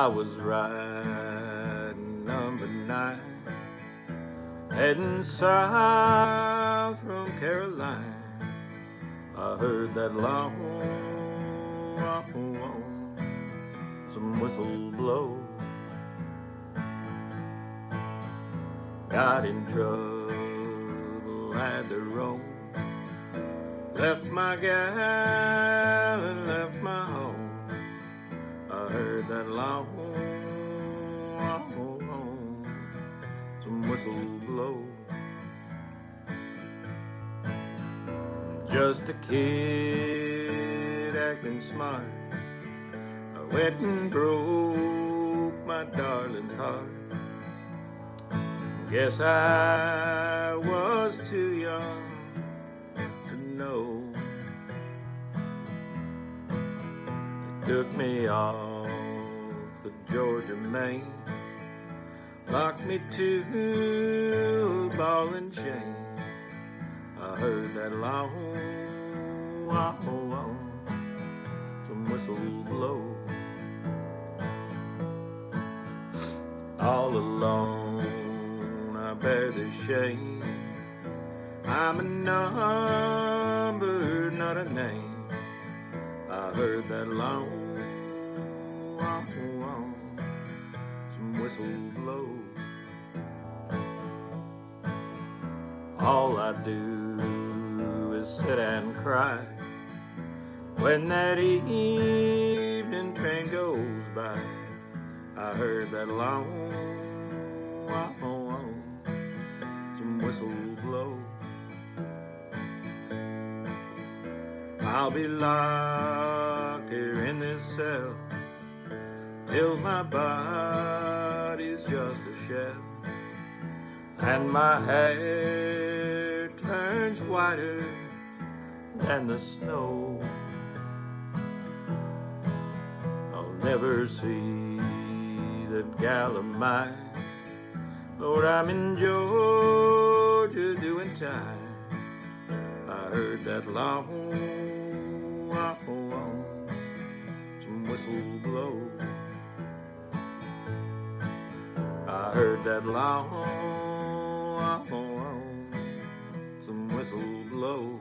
I was riding number 9, heading south from Carolina. I heard that long some whistle blow. Got in trouble, had to roam. Left my gal and left my home. I heard that long some whistle blow. Just a kid acting smart, I went and broke my darling's heart. Guess I was too young to know. They took me off the Georgia main, locked me to a ball and chain. I heard that long some whistle blow. All alone I bear the shame. I'm a number, not a name. I heard that long some whistle blow. All I do is sit and cry when that evening train goes by. I heard that long some whistle blow. I'll be locked here in this cell till my body's just a shell, and my hair turns whiter than the snow. I'll never see that gal of mine. Lord, I'm in Georgia doing time. I heard that long some whistle blow. I heard that long some whistle blow.